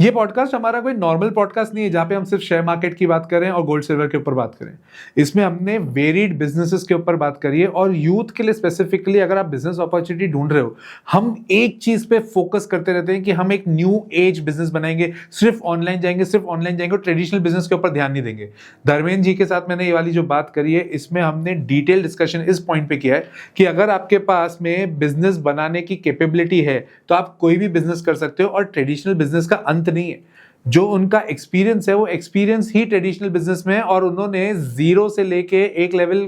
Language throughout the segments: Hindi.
ये पॉडकास्ट हमारा कोई नॉर्मल पॉडकास्ट नहीं है जहाँ पे हम सिर्फ शेयर मार्केट की बात करें और गोल्ड सिल्वर के ऊपर बात करें। इसमें हमने वेरिड बिजनेसेस के ऊपर बात करी है और यूथ के लिए स्पेसिफिकली अगर आप बिजनेस अपॉर्चुनिटी ढूंढ रहे हो, हम एक चीज पे फोकस करते रहते हैं कि हम एक न्यू एज बिजनेस बनाएंगे, सिर्फ ऑनलाइन जाएंगे और ट्रेडिशनल बिजनेस के ऊपर ध्यान नहीं देंगे। धर्मेंद्र जी के साथ मैंने ये वाली जो बात करी है, इसमें हमने डिटेल डिस्कशन इस पॉइंट पे किया है कि अगर आपके पास में बिजनेस बनाने की कैपेबिलिटी है तो आप कोई भी बिजनेस कर सकते हो और ट्रेडिशनल बिजनेस का अंत नहीं है। जो उनका एक्सपीरियंस है वो एक्सपीरियंस ही ट्रेडिशनल बिजनेस में है और उन्होंने जीरो से लेके एक लेवल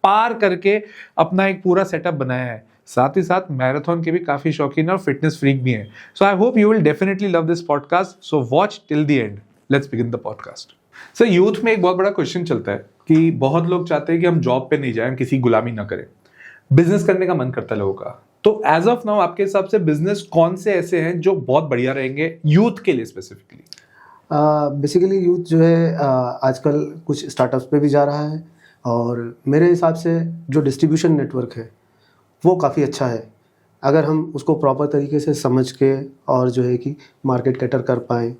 पार करके अपना एक पूरा सेटअप बनाया है। साथ ही साथ मैराथन के भी काफी शौकीन और फिटनेस फ्रीक भी हैं। So I hope you will definitely love this podcast, so watch till the end. Let's begin the podcast. Sir, youth में एक बहुत बड़ा क्वेश्चन चलता है कि बहुत लोग चाहते हैं कि हम जॉब पे नहीं जाएं, किसी गुलामी ना करें, बिजनेस करने का मन करता है लोगों का। तो एज ऑफ नाउ आपके हिसाब से बिजनेस कौन से ऐसे हैं जो बहुत बढ़िया रहेंगे यूथ के लिए स्पेसिफिकली? बेसिकली यूथ जो है आजकल कुछ स्टार्टअप्स पे भी जा रहा है और मेरे हिसाब से जो डिस्ट्रीब्यूशन नेटवर्क है वो काफ़ी अच्छा है। अगर हम उसको प्रॉपर तरीके से समझ के और जो है कि मार्केट कैटर कर पाएँ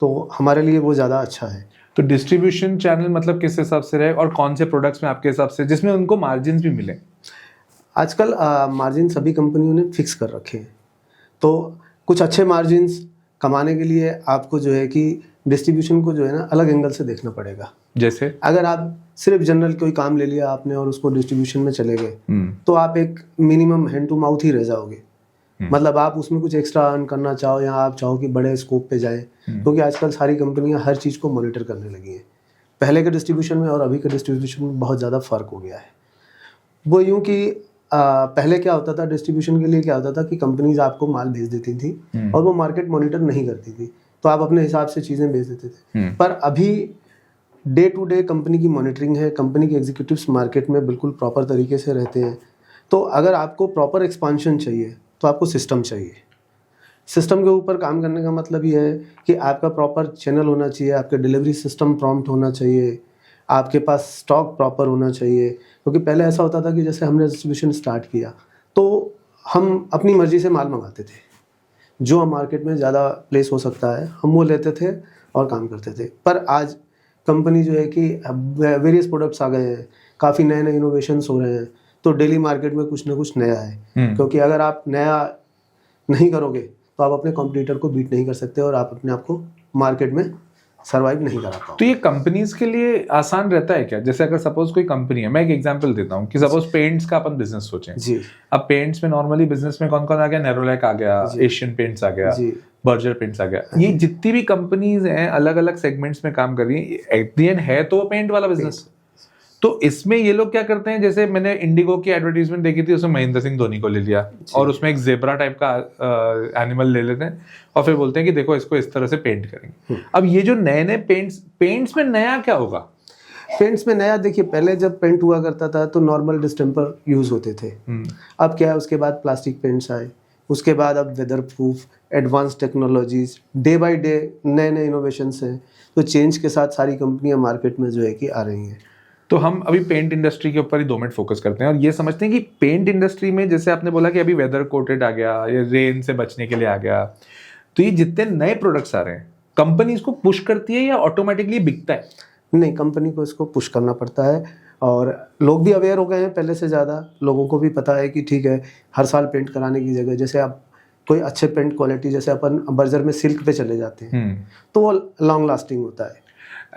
तो हमारे लिए वो ज़्यादा अच्छा है। तो डिस्ट्रीब्यूशन चैनल मतलब किस हिसाब से रहे और कौन से प्रोडक्ट्स में आपके हिसाब से जिसमें उनको मार्जिन भी मिले? आजकल मार्जिन सभी कंपनियों ने फिक्स कर रखे हैं, तो कुछ अच्छे मार्जिन्स कमाने के लिए आपको जो है कि डिस्ट्रीब्यूशन को जो है ना अलग एंगल से देखना पड़ेगा। जैसे अगर आप सिर्फ जनरल कोई काम ले लिया आपने और उसको डिस्ट्रीब्यूशन में चले गए तो आप एक मिनिमम हैंड टू माउथ ही रह जाओगे। मतलब आप उसमें कुछ एक्स्ट्रा अर्न करना चाहो या आप चाहो कि बड़े स्कोप पे जाए, क्योंकि आजकल सारी कंपनियां हर चीज़ को मॉनिटर करने लगी हैं। पहले के डिस्ट्रीब्यूशन में और अभी के डिस्ट्रीब्यूशन में बहुत ज़्यादा फ़र्क हो गया है। वो यूँ कि पहले क्या होता था, डिस्ट्रीब्यूशन के लिए क्या होता था कि कंपनीज आपको माल भेज देती थी और वो मार्केट मॉनिटर नहीं करती थी, तो आप अपने हिसाब से चीज़ें भेज देते थे। पर अभी डे टू डे कंपनी की मॉनिटरिंग है, कंपनी के एग्जीक्यूटिव्स मार्केट में बिल्कुल प्रॉपर तरीके से रहते हैं। तो अगर आपको प्रॉपर एक्सपांशन चाहिए तो आपको सिस्टम चाहिए। सिस्टम के ऊपर काम करने का मतलब ये है कि आपका प्रॉपर चैनल होना चाहिए, आपके डिलीवरी सिस्टम प्रॉम्प्ट होना चाहिए, आपके पास स्टॉक प्रॉपर होना चाहिए। क्योंकि पहले ऐसा होता था कि जैसे हमने डिस्ट्रीब्यूशन स्टार्ट किया तो हम अपनी मर्जी से माल मंगाते थे, जो हम मार्केट में ज़्यादा प्लेस हो सकता है हम वो लेते थे और काम करते थे। पर आज कंपनी जो है कि वेरियस प्रोडक्ट्स आ गए हैं, काफ़ी नए नए इनोवेशंस हो रहे हैं, तो डेली मार्केट में कुछ ना कुछ नया है। क्योंकि अगर आप नया नहीं करोगे तो आप अपने कॉम्पिटिटर को बीट नहीं कर सकते और आप अपने आप को मार्केट में सर्वाइव नहीं करा पाओ। तो ये कंपनीज के लिए आसान रहता है क्या? जैसे अगर सपोज कोई कंपनी है, मैं एक एग्जांपल देता हूँ कि सपोज पेंट्स का अपन बिजनेस सोचें जी। अब पेंट्स में नॉर्मली बिजनेस में कौन कौन आ गया? नेरोलैक आ गया, एशियन पेंट्स आ गया, बर्जर पेंट्स आ गया। ये जितनी भी कंपनीज हैं अलग अलग सेगमेंट्स में काम कर रही है, एट द एंड है तो वो पेंट वाला बिजनेस। तो इसमें ये लोग क्या करते हैं, जैसे मैंने इंडिगो की एडवर्टीजमेंट देखी थी, उसमें महेंद्र सिंह धोनी को ले लिया और उसमें एक जेब्रा टाइप का एनिमल ले लेते हैं और फिर बोलते हैं कि देखो इसको इस तरह से पेंट करेंगे। अब ये जो नए नए पेंट्स में नया क्या होगा? पेंट्स में नया, देखिए पहले जब पेंट हुआ करता था तो नॉर्मल डिस्टेम्पर यूज होते थे। अब क्या है, उसके बाद प्लास्टिक पेंट्स आए, उसके बाद अब weather proof, advance technologies, day by day नए नए इनोवेशंस हैं। तो चेंज के साथ सारी कंपनियां मार्केट में जो है कि आ रही हैं। तो हम अभी पेंट इंडस्ट्री के ऊपर ही 2 मिनट फोकस करते हैं और ये समझते हैं कि पेंट इंडस्ट्री में जैसे आपने बोला कि अभी वेदर कोटेड आ गया, या रेन से बचने के लिए आ गया, तो ये जितने नए प्रोडक्ट्स आ रहे हैं कंपनी इसको पुश करती है या ऑटोमेटिकली बिकता है? नहीं, कंपनी को इसको पुश करना पड़ता है और लोग भी अवेयर हो गए हैं पहले से ज़्यादा। लोगों को भी पता है कि ठीक है, हर साल पेंट कराने की जगह जैसे आप कोई अच्छे पेंट क्वालिटी, जैसे अपन बर्जर में सिल्क पे चले जाते हैं तो वो लॉन्ग लास्टिंग होता है।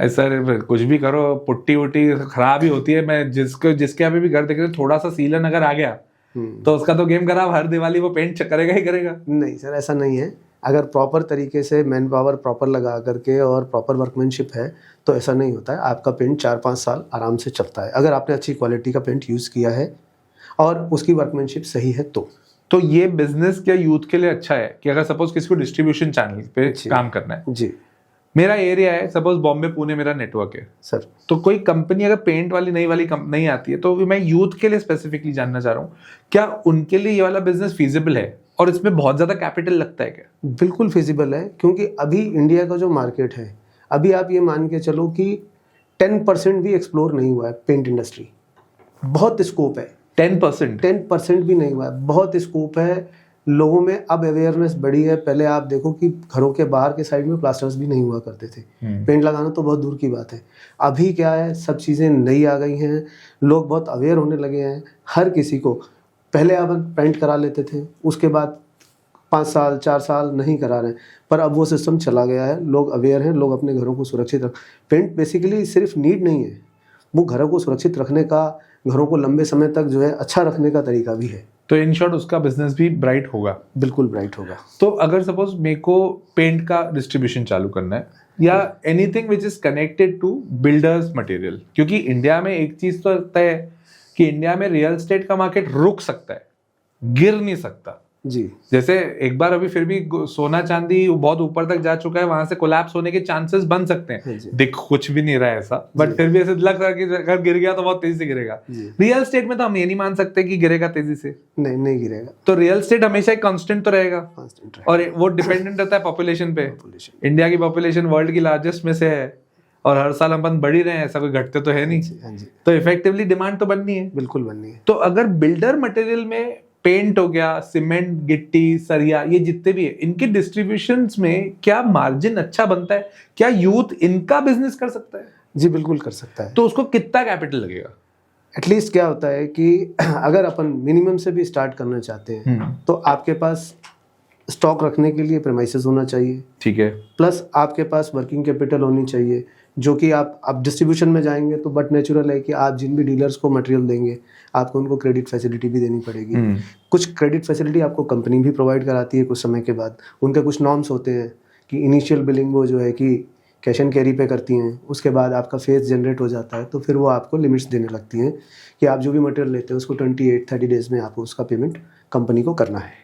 सर कुछ भी करो, पुट्टी वुट्टी खराब ही होती है। मैं जिसके यहाँ पे भी घर देख रहे थोड़ा सा सीलन अगर आ गया तो उसका तो गेम खराब, हर दिवाली वो पेंट करेगा ही करेगा। नहीं सर, ऐसा नहीं है। अगर प्रॉपर तरीके से मैन पावर प्रॉपर लगा करके और प्रॉपर वर्कमैनशिप है तो ऐसा नहीं होता है। आपका पेंट 4-5 साल आराम से चलता है अगर आपने अच्छी क्वालिटी का पेंट यूज़ किया है और उसकी वर्कमैनशिप सही है तो ये बिजनेस क्या यूथ के लिए अच्छा है कि अगर सपोज किसी को डिस्ट्रीब्यूशन चैनल पे काम करना है? जी, मेरा एरिया है सपोज बॉम्बे पुणे मेरा नेटवर्क है सर, तो कोई कंपनी अगर पेंट वाली नई वाली नहीं आती है तो मैं यूथ के लिए स्पेसिफिकली जानना चाह रहा हूँ, क्या उनके लिए ये वाला बिजनेस फीजिबल है और इसमें बहुत ज्यादा कैपिटल लगता है क्या? बिल्कुल फीजिबल है, क्योंकि अभी इंडिया का जो मार्केट है, अभी आप ये मान के चलो कि 10% भी एक्सप्लोर नहीं हुआ है पेंट इंडस्ट्री। बहुत स्कोप है। 10% 10% भी नहीं हुआ है, बहुत स्कोप है। लोगों में अब अवेयरनेस बढ़ी है। पहले आप देखो कि घरों के बाहर के साइड में प्लास्टर्स भी नहीं हुआ करते थे, पेंट लगाना तो बहुत दूर की बात है। अभी क्या है, सब चीज़ें नई आ गई हैं, लोग बहुत अवेयर होने लगे हैं। हर किसी को, पहले आप पेंट करा लेते थे, उसके बाद 5 साल 4 साल नहीं करा रहे हैं, पर अब वो सिस्टम चला गया है। लोग अवेयर हैं, लोग अपने घरों को सुरक्षित पेंट बेसिकली सिर्फ नीड नहीं है, वो घरों को सुरक्षित रखने का, घरों को लंबे समय तक जो है अच्छा रखने का तरीका भी है। तो इन शॉर्ट उसका बिजनेस भी ब्राइट होगा। बिल्कुल ब्राइट होगा। तो अगर सपोज मेरे को पेंट का डिस्ट्रीब्यूशन चालू करना है या anything which is connected to builders material, क्योंकि इंडिया में एक चीज तो तय है कि इंडिया में रियल एस्टेट का मार्केट रुक सकता है, गिर नहीं सकता। जी, जैसे एक बार अभी फिर भी सोना चांदी बहुत ऊपर तक जा चुका है, वहां से कोलैप्स होने के चांसेस बन सकते हैं। देख कुछ भी नहीं रहा है ऐसा, बट फिर भी ऐसे लग रहा है कि अगर गिर गया तो बहुत तेजी से गिरेगा। रियल एस्टेट में तो हम ये नहीं मान सकते कि गिरेगा तेजी से, नहीं गिरेगा। तो रियल एस्टेट हमेशा एक कांस्टेंट तो रहेगा, और वो डिपेंडेंट रहता है पॉपुलेशन पे। इंडिया की पॉपुलेशन वर्ल्ड की लार्जेस्ट में से है और हर साल हम बढ़ ही रहे हैं, ऐसा कोई घटते तो है नहीं। तो इफेक्टिवली डिमांड तो बननी है, बिल्कुल बननी है। तो अगर बिल्डर मटेरियल में पेंट हो गया, सीमेंट, गिट्टी, सरिया, ये जितने भी है, इनके डिस्ट्रीब्यूशंस में क्या मार्जिन अच्छा बनता है? क्या यूथ इनका बिजनेस कर सकता है? जी बिल्कुल कर सकता है। तो उसको कितना कैपिटल लगेगा? एटलीस्ट क्या होता है कि अगर अपन मिनिमम से भी स्टार्ट करना चाहते हैं तो आपके पास स्टॉक रखने के लिए प्रेमाइसेस होना चाहिए, ठीक है, प्लस आपके पास वर्किंग कैपिटल होनी चाहिए, जो कि आप डिस्ट्रीब्यूशन में जाएंगे तो बट नेचुरल है कि आप जिन भी डीलर्स को मटेरियल देंगे आपको उनको क्रेडिट फैसिलिटी भी देनी पड़ेगी। कुछ क्रेडिट फैसिलिटी आपको कंपनी भी प्रोवाइड कराती है कुछ समय के बाद। उनके कुछ नॉर्म्स होते हैं कि इनिशियल बिलिंग वो जो है कि कैश एंड कैरी पे करती हैं, उसके बाद आपका फेज जनरेट हो जाता है तो फिर वो आपको लिमिट्स देने लगती हैं कि आप जो भी मटेरियल लेते हैं उसको 28-30 डेज में आपको उसका पेमेंट कंपनी को करना है।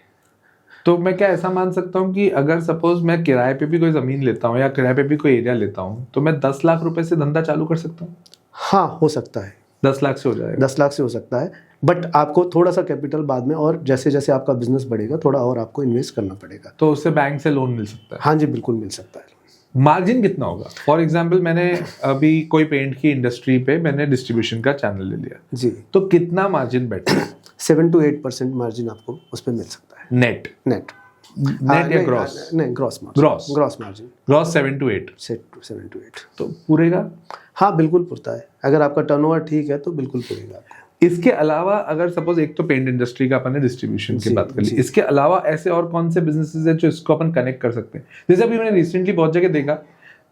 तो मैं क्या ऐसा मान सकता हूँ कि अगर सपोज मैं किराए पे भी कोई ज़मीन लेता हूँ या किराए पे भी कोई एरिया लेता हूँ तो मैं 10 लाख रुपए से धंधा चालू कर सकता हूँ? हाँ, हो सकता है। 10 लाख से हो जाएगा? 10 लाख से हो सकता है, बट आपको थोड़ा सा कैपिटल बाद में, और जैसे जैसे आपका बिजनेस बढ़ेगा थोड़ा और आपको इन्वेस्ट करना पड़ेगा। तो उससे बैंक से लोन मिल सकता है? हाँ जी, बिल्कुल मिल सकता है। मार्जिन कितना होगा? फॉर एग्जाम्पल मैंने अभी कोई पेंट की इंडस्ट्री पे मैंने डिस्ट्रीब्यूशन का चैनल ले लिया जी, तो कितना मार्जिन बैठता है? 7 to 8% मार्जिन आपको उस पर मिल सकता है। नेट या ग्रॉस? नहीं, gross margin. Gross 7 to 8। 7 to 8 तो पूरेगा? हाँ बिल्कुल पुरता है, अगर आपका टर्नओवर ठीक है तो बिल्कुल पुरेगा आपको। इसके अलावा अगर सपोज एक तो पेंट इंडस्ट्री का अपन ने डिस्ट्रीब्यूशन की बात कर ली, इसके अलावा ऐसे और कौन से बिजनेसेस है जो इसको अपन कनेक्ट कर सकते हैं? जैसे अभी मैंने रिसेंटली बहुत जगह देखा,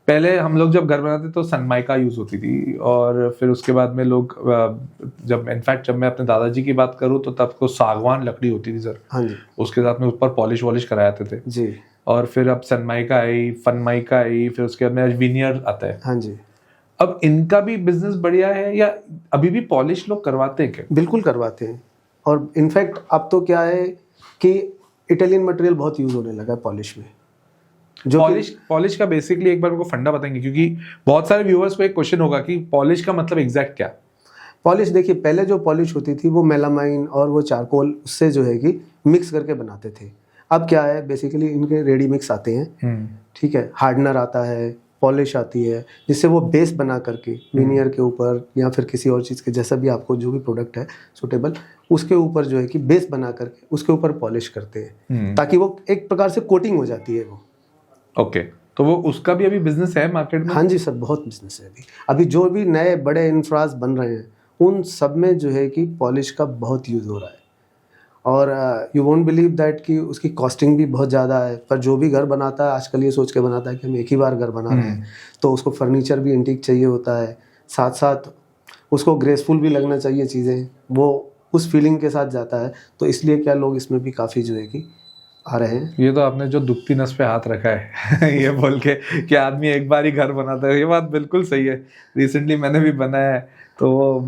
पहले हम लोग जब घर बनाते तो सनमाइका यूज होती थी, और फिर उसके बाद में लोग जब मैं अपने दादाजी की बात करूँ तो तब को सागवान लकड़ी होती थी सर। हाँ जी। उसके साथ में ऊपर पॉलिश वॉलिश कराते थे जी। और फिर अब सनमाइका आई, फनमाइका आई, फिर उसके बाद में विनियर आता है। हाँ जी। अब इनका भी बिजनेस बढ़िया है या अभी भी पॉलिश लोग करवाते हैं क्या? बिल्कुल करवाते हैं, और इनफैक्ट अब तो क्या है कि इटालियन मटेरियल बहुत यूज होने लगा है पॉलिश में। जो पॉलिश का बेसिकली एक बार मेरे को फंडा बताएंगे, क्योंकि बहुत सारे व्यूअर्स को एक क्वेश्चन होगा कि पॉलिश का मतलब एग्जैक्ट क्या? पॉलिश देखिए, पहले जो पॉलिश होती थी वो मेलामाइन और वो चारकोल उससे जो है कि मिक्स करके बनाते थे। अब क्या है, बेसिकली इनके रेडी मिक्स आते हैं, ठीक है, हार्डनर आता है, पॉलिश आती है, जिससे वो बेस बना करके विनियर के ऊपर या फिर किसी और चीज़ के, जैसा भी आपको जो भी प्रोडक्ट है सुटेबल, उसके ऊपर जो है कि बेस बना करके उसके ऊपर पॉलिश करते हैं, ताकि वो एक प्रकार से कोटिंग हो जाती है वो। ओके, तो वो उसका भी अभी बिजनेस है मार्केट में? हाँ जी सर, बहुत बिजनेस है अभी जो भी नए बड़े इंफ्रास बन रहे हैं उन सब में जो है कि पॉलिश का बहुत यूज़ हो रहा है, और यू वोंट बिलीव दैट कि उसकी कॉस्टिंग भी बहुत ज़्यादा है। पर जो भी घर बनाता है आजकल ये सोच के बनाता है कि हम एक ही बार घर बना रहे हैं, तो उसको फर्नीचर भी एंटीक चाहिए होता है, साथ साथ उसको ग्रेसफुल भी लगना चाहिए चीज़ें, वो उस फीलिंग के साथ जाता है। तो इसलिए क्या लोग इसमें भी काफ़ी जो है कि आ रहे हैं। ये तो आपने जो दुखती नस पे हाथ रखा है ये बोल के कि आदमी एक बार ही घर बनाता है, ये बात बिल्कुल सही है। रिसेंटली मैंने भी बनाया है, तो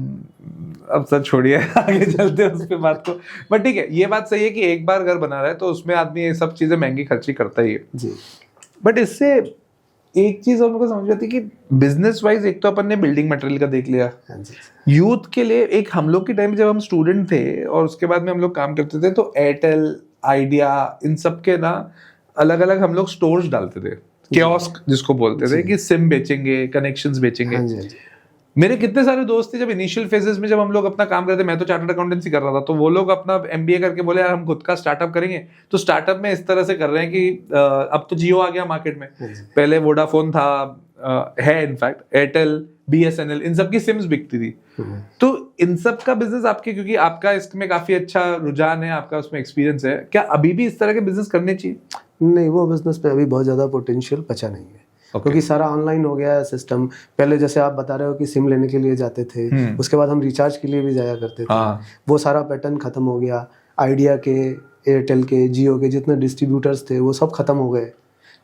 अब सर छोड़िए आगे चलते हैं उस पे बात को। बट ठीक है, ये बात सही है कि एक बार घर बना रहा है तो उसमें आदमी ये सब चीज़ें महंगी खर्ची करता ही है जी। बट इससे एक चीज़ हम लोग को समझ आती है कि बिजनेस वाइज एक तो अपन ने बिल्डिंग मटेरियल का देख लिया, यूथ के लिए एक हम लोग के टाइम जब हम स्टूडेंट थे और उसके बाद में हम लोग काम करते थे तो एयरटेल, आइडिया, इन सब के ना अलग अलग हम लोग स्टोर्स डालते थे, कियोस्क जिसको बोलते थे कि सिम बेचेंगे, कनेक्शंस बेचेंगे। मेरे कितने सारे दोस्त थे जब इनिशियल फेजेस में, जब हम लोग अपना काम करते, मैं तो चार्टर्ड अकाउंटेंसी कर रहा था, तो वो लोग अपना एमबीए करके बोले यार हम खुद का स्टार्टअप करेंगे। तो स्टार्टअप में इस तरह से कर रहे हैं कि अब तो जियो आ गया मार्केट में, पहले वोडाफोन था, है इनफैक्ट एयरटेल, बीएसएनएल, इन सब की सिम्स बिकती थी। तो इन सब का बिजनेस आपके, क्योंकि आपका इसमें काफी अच्छा रुझान है, आपका उसमें एक्सपीरियंस है, क्या अभी भी इस तरह के बिजनेस करने चाहिए? नहीं, वो बिजनेस पे अभी बहुत ज़्यादा पोटेंशियल बचा नहीं है। क्योंकि सारा ऑनलाइन हो गया है सिस्टम। पहले जैसे आप बता रहे हो कि सिम लेने के लिए जाते थे, उसके बाद हम रिचार्ज के लिए भी जाया करते थे, वो सारा पैटर्न खत्म हो गया। आइडिया के, एयरटेल के, जियो के जितने डिस्ट्रीब्यूटर्स थे वो सब खत्म हो गए।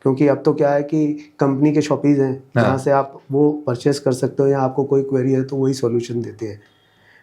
क्योंकि अब तो क्या है कि कंपनी के शॉपीज हैं जहाँ से आप वो परचेस कर सकते हो, या आपको कोई क्वेरी है तो वही सॉल्यूशन देते हैं।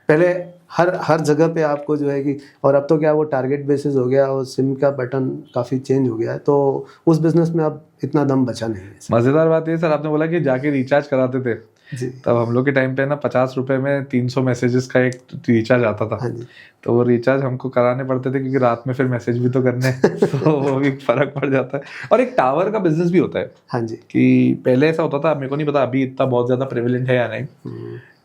पहले हर जगह पे आपको जो है कि, और अब तो क्या वो टारगेट बेसिस हो गया और सिम का पैटर्न काफ़ी चेंज हो गया है, तो उस बिजनेस में अब इतना दम बचा नहीं है। मज़ेदार बात ये सर, आपने बोला कि जाके रिचार्ज कराते थे जी। तब हम लोग के टाइम पे ना 50 रुपए में 300 मैसेजेस का एक रिचार्ज आता था। हाँ जी। तो वो रिचार्ज हमको कराने पड़ते थे क्योंकि रात में फिर मैसेज भी तो करने तो वो भी फर्क पड़ जाता है। और एक टावर का बिजनेस भी होता है। हाँ जी। कि पहले ऐसा होता था, मेरे को नहीं पता अभी इतना बहुत ज्यादा प्रेवलेंट है या नहीं,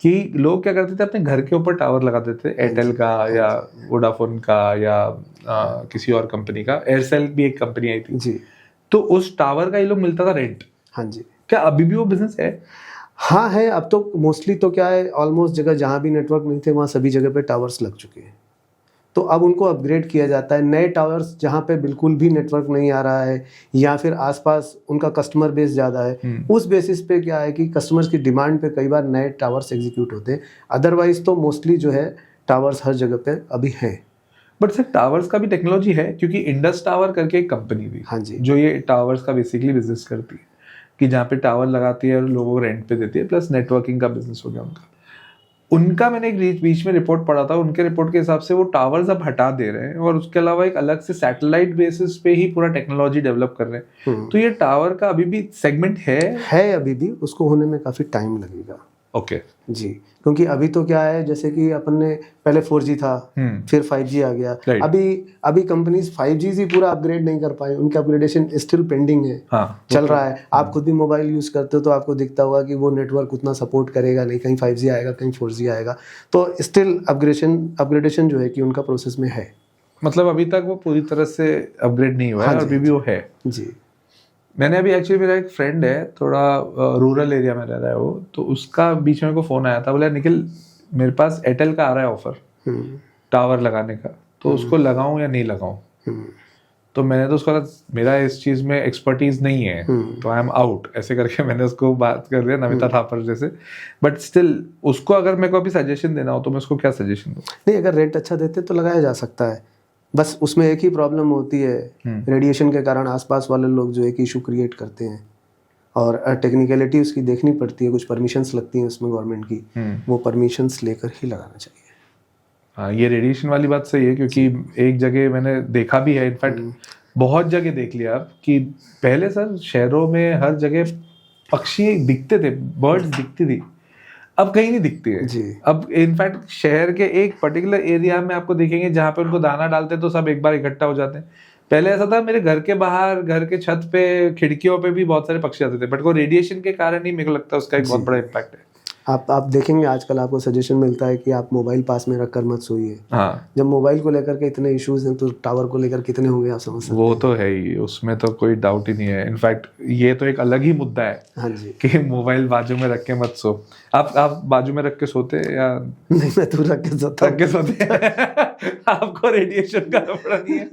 कि लोग क्या करते थे अपने घर के ऊपर टावर लगाते थे, एयरटेल का या वोडाफोन का या किसी और कंपनी का, एयरसेल भी एक कंपनी आई थी जी। तो उस टावर का ये लोग मिलता था रेंट। हाँ जी। क्या अभी भी वो बिजनेस है? हाँ है। अब तो मोस्टली तो क्या है, ऑलमोस्ट जगह जहाँ भी नेटवर्क नहीं थे वहाँ सभी जगह पे टावर्स लग चुके हैं। तो अब उनको अपग्रेड किया जाता है। नए टावर्स जहाँ पे बिल्कुल भी नेटवर्क नहीं आ रहा है, या फिर आसपास उनका कस्टमर बेस ज़्यादा है, उस बेसिस पे क्या है कि कस्टमर्स की डिमांड पे कई बार नए टावर्स एग्जीक्यूट होते हैं। अदरवाइज तो मोस्टली जो है टावर्स हर जगह पे अभी हैं। बट सर टावर्स का भी टेक्नोलॉजी है, क्योंकि इंडस टावर करके एक कंपनी थी, हाँ जी, जो ये टावर्स का बेसिकली बिजनेस करती है, कि जहाँ पे टावर लगाती है और लोगों को रेंट पे देती है, प्लस नेटवर्किंग का बिजनेस हो गया उनका। मैंने एक बीच में रिपोर्ट पढ़ा था, उनके रिपोर्ट के हिसाब से वो टावर्स अब हटा दे रहे हैं और उसके अलावा एक अलग से सैटेलाइट बेसिस पे ही पूरा टेक्नोलॉजी डेवलप कर रहे हैं। तो ये टावर का अभी भी सेगमेंट है अभी भी, उसको होने में काफ़ी टाइम लगेगा। ओके जी, क्योंकि अभी तो क्या है, जैसे कि अपन ने पहले 4G था, फिर 5G आ गया। अभी कंपनीज 5G से पूरा अपग्रेड नहीं कर पाए, उनका अपग्रेडेशन स्टिल पेंडिंग है। चल रहा है। आप खुद भी मोबाइल यूज करते हो तो आपको दिखता होगा कि वो नेटवर्क उतना सपोर्ट करेगा नहीं, कहीं 5G आएगा, कहीं 4G आएगा। तो स्टिल अपग्रेडेशन जो है कि उनका प्रोसेस में है। मतलब अभी तक वो पूरी तरह से अपग्रेड नहीं हुआ है, अभी भी वो है। जी, मैंने अभी एक्चुअली, मेरा एक फ्रेंड है, थोड़ा रूरल एरिया में रह रहा है वो, तो उसका बीच में को फोन आया था, बोला निखिल मेरे पास एयरटेल का आ रहा है ऑफर टावर लगाने का, तो उसको लगाऊं या नहीं लगाऊं। तो मैंने तो उसको, मेरा इस चीज में एक्सपर्टीज नहीं है तो आई एम आउट, ऐसे करके मैंने उसको बात कर लिया नमिता थापर जैसे। बट स्टिल उसको अगर मेरे को अभी सजेशन देना हो तो मैं उसको क्या सजेशन दूं? नहीं, अगर रेंट अच्छा देते तो लगाया जा सकता है। बस उसमें एक ही प्रॉब्लम होती है, रेडिएशन के कारण आसपास वाले लोग जो एक इशू क्रिएट करते हैं, और टेक्निकलिटी उसकी देखनी पड़ती है, कुछ परमिशंस लगती हैं उसमें गवर्नमेंट की, वो परमिशंस लेकर ही लगाना चाहिए। हाँ, ये रेडिएशन वाली बात सही है, क्योंकि एक जगह मैंने देखा भी है, इनफैक्ट बहुत जगह देख लिया अब, कि पहले सर शहरों में हर जगह पक्षी दिखते थे, बर्ड्स दिखती थी, अब कहीं नहीं दिखती है जी। अब इनफैक्ट शहर के एक पर्टिकुलर एरिया में आपको दिखेंगे जहाँ पे उनको दाना डालते हैं तो सब एक बार इकट्ठा हो जाते हैं। पहले ऐसा था, मेरे घर के बाहर, घर के छत पे, खिड़कियों पे भी बहुत सारे पक्षी आते थे, बट वो रेडिएशन के कारण ही मेरे को लगता है उसका एक बहुत बड़ा इम्पैक्ट है। आप देखेंगे आजकल आपको सजेशन मिलता है कि आप मोबाइल पास में रखकर मत सोइए। हाँ, जब मोबाइल को लेकर के इतने इश्यूज हैं तो टावर को लेकर कितने होंगे आप समझ सकते हैं। वो तो है ही, उसमें तो कोई डाउट ही नहीं है। इनफैक्ट ये तो एक अलग ही मुद्दा है। हाँ जी, कि मोबाइल बाजू में रख के मत सो। आप बाजू में रख के सोते या नहीं? मैं तो रख के सोते आपको रेडिएशन का लफड़ा नहीं है?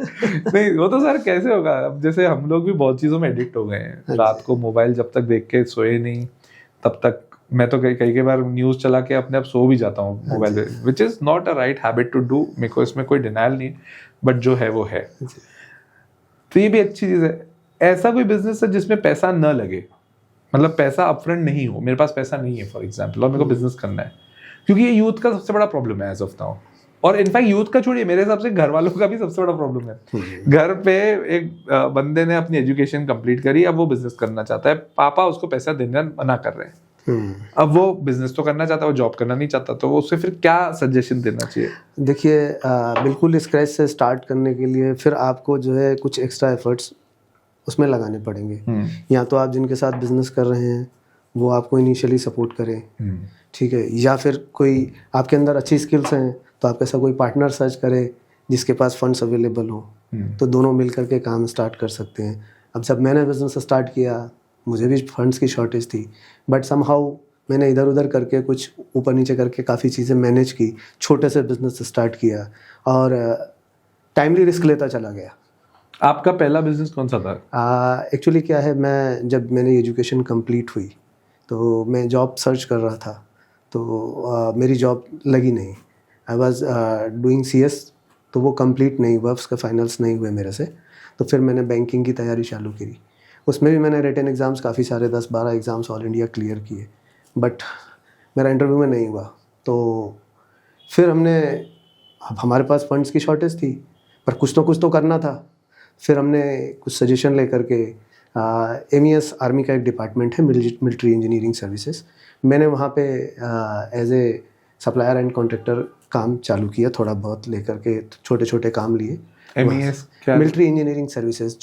नहीं, वो तो सर कैसे होगा, अब जैसे हम लोग भी बहुत चीजों में एडिक्ट हो गए हैं। रात को मोबाइल जब तक देख के सोए नहीं तब तक, मैं तो कई बार न्यूज चला के अपने आप सो भी जाता हूँ मोबाइल पे, which is not a right habit to do. मेरे को इसमें कोई डिनायल नहीं है, बट जो है वो है। तो ये भी अच्छी चीज है। ऐसा कोई बिजनेस है जिसमें पैसा न लगे, मतलब पैसा अपफ्रंट नहीं हो, मेरे पास पैसा नहीं है फॉर एग्जाम्पल और मेरे को बिजनेस करना है, क्योंकि ये यूथ का सबसे बड़ा प्रॉब्लम है एज ऑफ नाउ। और इनफैक्ट यूथ का छोड़िए, मेरे हिसाब से घर वालों का भी सबसे बड़ा प्रॉब्लम है। घर पे एक बंदे ने अपनी एजुकेशन कंप्लीट करी, अब वो बिजनेस करना चाहता है, पापा उसको पैसा देना मना कर रहे हैं। अब वो बिजनेस तो करना चाहता है, वो जॉब करना नहीं चाहता, तो वो उसे फिर क्या सजेशन देना चाहिए? देखिए, बिल्कुल स्क्रैच से स्टार्ट करने के लिए फिर आपको जो है कुछ एक्स्ट्रा एफर्ट्स उसमें लगाने पड़ेंगे। या तो आप जिनके साथ बिजनेस कर रहे हैं वो आपको इनिशियली सपोर्ट करे, ठीक है, या फिर कोई आपके अंदर अच्छी स्किल्स हैं तो आप ऐसा कोई पार्टनर सर्च करे जिसके पास फंड्स अवेलेबल हो, तो दोनों मिल करके काम स्टार्ट कर सकते हैं। अब जब मैंने बिजनेस स्टार्ट किया मुझे भी फंड्स की शॉर्टेज थी, बट समहाउ मैंने इधर उधर करके कुछ ऊपर नीचे करके काफ़ी चीज़ें मैनेज की, छोटे से बिजनेस स्टार्ट किया और टाइमली रिस्क लेता चला गया। आपका पहला बिजनेस कौन सा था? एक्चुअली क्या है, मैं जब मैंने एजुकेशन कंप्लीट हुई तो मैं जॉब सर्च कर रहा था, तो मेरी जॉब लगी नहीं। आई वॉज डूइंग CS, तो वो कंप्लीट नहीं हुआ, उसका फाइनल्स नहीं हुए मेरे से। तो फिर मैंने बैंकिंग की तैयारी चालू करी, उसमें भी मैंने रिटन एग्ज़ाम्स काफ़ी सारे 10-12 एग्ज़ाम्स ऑल इंडिया क्लियर किए, बट मेरा इंटरव्यू में नहीं हुआ। तो फिर अब हमारे पास फंड्स की शॉर्टेज थी पर कुछ तो करना था। फिर हमने कुछ सजेशन लेकर के MES आर्मी का एक डिपार्टमेंट है, मिलिट्री इंजीनियरिंग सर्विसेज, मैंने वहाँ पे as a supplier and contractor काम चालू किया, थोड़ा बहुत लेकर के छोटे छोटे काम लिए। MES क्या? मिलिट्री इंजीनियरिंग सर्विसेज,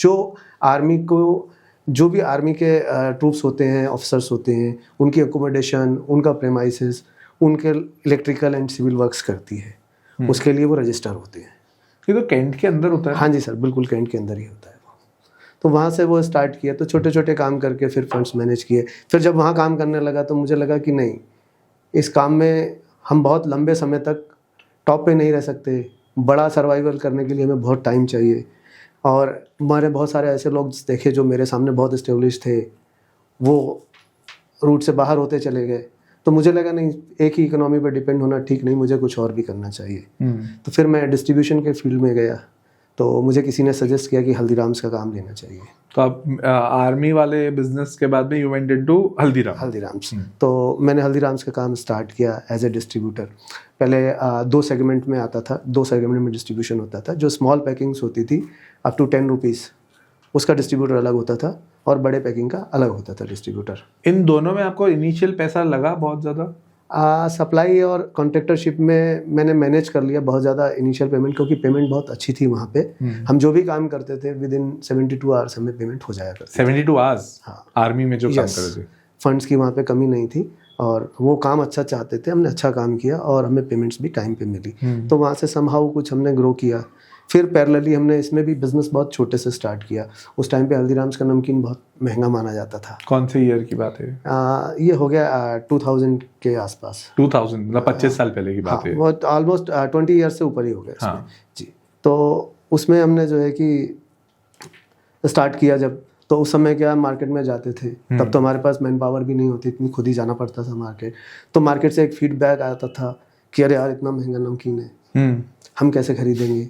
जो भी आर्मी के ट्रूप्स होते हैं, ऑफिसर्स होते हैं, उनकी अकोमोडेशन, उनका प्रेमाइसेस, उनके इलेक्ट्रिकल एंड सिविल वर्क्स करती है, उसके लिए वो रजिस्टर होते हैं। ये तो कैंट के अंदर होता है? हाँ जी सर, बिल्कुल कैंट के अंदर ही होता है वो। तो वहाँ से वो स्टार्ट किया, तो छोटे छोटे काम करके फिर फंड्स मैनेज किए। फिर जब वहाँ काम करने लगा तो मुझे लगा कि नहीं, इस काम में हम बहुत लंबे समय तक टॉप पे नहीं रह सकते, बड़ा सर्वाइवल करने के लिए हमें बहुत टाइम चाहिए। और हमारे बहुत सारे ऐसे लोग देखे जो मेरे सामने बहुत इस्टेब्लिश थे, वो रूट से बाहर होते चले गए। तो मुझे लगा नहीं, एक ही इकोनॉमी पर डिपेंड होना ठीक नहीं, मुझे कुछ और भी करना चाहिए। तो फिर मैं डिस्ट्रीब्यूशन के फील्ड में गया, तो मुझे किसी ने सजेस्ट किया कि हल्दीराम्स का काम लेना चाहिए। तो आप आर्मी वाले बिजनेस के बाद में यू वेंट इनटू हल्दीराम्स। तो मैंने हल्दीराम्स का काम स्टार्ट किया एज ए डिस्ट्रीब्यूटर। पहले 2 सेगमेंट में आता था, 2 सेगमेंट में डिस्ट्रीब्यूशन होता था। जो स्मॉल पैकिंग्स होती थी अप टू 10 रुपीज़, उसका डिस्ट्रीब्यूटर अलग होता था और बड़े पैकिंग का अलग होता था डिस्ट्रीब्यूटर। इन दोनों में आपको इनिशियल पैसा लगा बहुत ज़्यादा? सप्लाई और कॉन्ट्रैक्टरशिप में मैंने मैनेज कर लिया बहुत ज़्यादा इनिशियल पेमेंट, क्योंकि पेमेंट बहुत अच्छी थी वहाँ पे। हम जो भी काम करते थे विद इन 72 आवर्स हमें पेमेंट हो जाया करती। 72 आवर्स? हाँ, आर्मी में जो काम करते थे। फंड्स की वहाँ पे कमी नहीं थी और वो काम अच्छा चाहते थे, हमने अच्छा काम किया और हमें पेमेंट्स भी टाइम पे मिली। तो वहाँ से समहाउ कुछ हमने ग्रो किया। फिर पैरेलली हमने इसमें भी बिजनेस बहुत छोटे से स्टार्ट किया। उस टाइम पे हल्दीराम्स का नमकीन बहुत महंगा माना जाता था। कौन से ईयर की बात है? ये हो गया 2000 के आसपास। 2000 मतलब 25 साल पहले की बात है। वो ऑलमोस्ट 20 ईयर से ऊपर ही हो गया। हाँ जी। तो उसमें हमने जो है कि स्टार्ट किया जब, तो उस समय क्या मार्केट में जाते थे, तब तो हमारे पास मैन पावर भी नहीं होती इतनी, खुद ही जाना पड़ता था मार्केट। तो मार्केट से एक फीडबैक आता था कि अरे यार इतना महंगा नमकीन है, हम कैसे खरीदेंगे।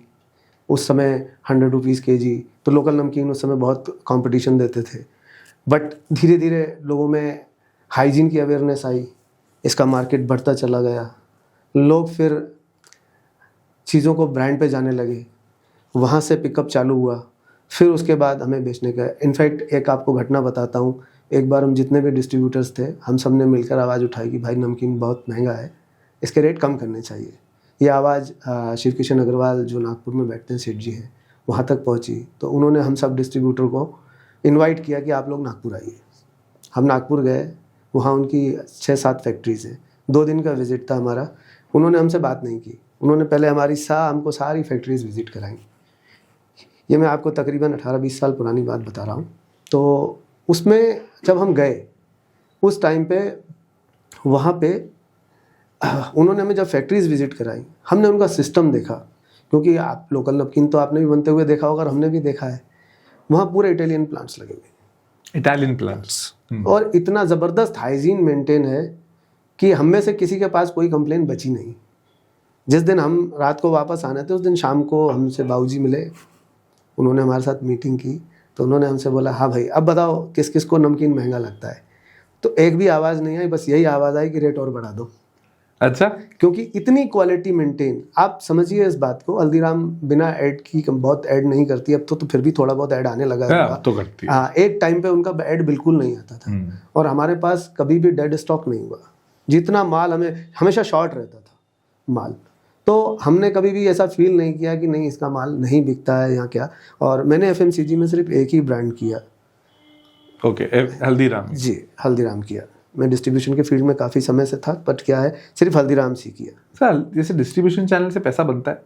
उस समय 100 रुपीज़ kg, तो लोकल नमकीन उस समय बहुत कंपटीशन देते थे। बट धीरे धीरे लोगों में हाइजीन की अवेयरनेस आई, इसका मार्केट बढ़ता चला गया, लोग फिर चीज़ों को ब्रांड पे जाने लगे, वहाँ से पिकअप चालू हुआ। फिर उसके बाद हमें बेचने का, इनफैक्ट एक आपको घटना बताता हूँ। एक बार हम जितने भी डिस्ट्रीब्यूटर्स थे, हम सब ने मिलकर आवाज़ उठाई कि भाई नमकीन बहुत महंगा है, इसके रेट कम करने चाहिए। ये आवाज़ शिव किशन अग्रवाल जो नागपुर में बैठते हैं, सेठ जी हैं, वहाँ तक पहुँची। तो उन्होंने हम सब डिस्ट्रीब्यूटर को इनवाइट किया कि आप लोग नागपुर आइए। हम नागपुर गए, वहाँ उनकी 6-7 फैक्ट्रीज हैं। 2 दिन का विज़िट था हमारा। उन्होंने हमसे बात नहीं की, उन्होंने पहले हमको सारी फैक्ट्रीज विज़िट कराई। ये मैं आपको तकरीबन 18-20 साल पुरानी बात बता रहा हूँ। तो उसमें जब हम गए उस टाइम पे वहाँ पे उन्होंने हमें जब फैक्ट्रीज विज़िट कराई, हमने उनका सिस्टम देखा, क्योंकि आप लोकल नमकीन तो आपने भी बनते हुए देखा होगा और हमने भी देखा है। वहाँ पूरे इटालियन प्लांट्स लगे हुए, इटालियन प्लांट्स, और इतना ज़बरदस्त हाइजीन मेंटेन है कि हम में से किसी के पास कोई कंप्लेन बची नहीं। जिस दिन हम रात को वापस आने थे, उस दिन शाम को हमसे बाबूजी मिले, उन्होंने हमारे साथ मीटिंग की। तो उन्होंने हमसे बोला, हाँ भाई अब बताओ किस किस को नमकीन महंगा लगता है। तो एक भी आवाज़ नहीं आई, बस यही आवाज़ आई कि रेट और बढ़ा दो। अच्छा, क्योंकि इतनी क्वालिटी मेंटेन, आप समझिए इस बात को। हल्दीराम बिना ऐड की बहुत ऐड नहीं करती अब तो फिर भी थोड़ा बहुत ऐड आने लगा है, तो करती है। एक टाइम पे उनका ऐड बिल्कुल नहीं आता था और हमारे पास कभी भी डेड स्टॉक नहीं हुआ। जितना माल हमें हमेशा शॉर्ट रहता था माल, तो हमने कभी भी ऐसा फील नहीं किया कि नहीं इसका माल नहीं बिकता है या क्या। और मैंने FMCG में सिर्फ एक ही ब्रांड किया। ओके, हल्दीराम। जी, हल्दीराम किया। मैं डिस्ट्रीब्यूशन के फील्ड में काफ़ी समय से था, बट क्या है सिर्फ हल्दीराम्स ही किया। सर जैसे डिस्ट्रीब्यूशन चैनल से पैसा बनता है?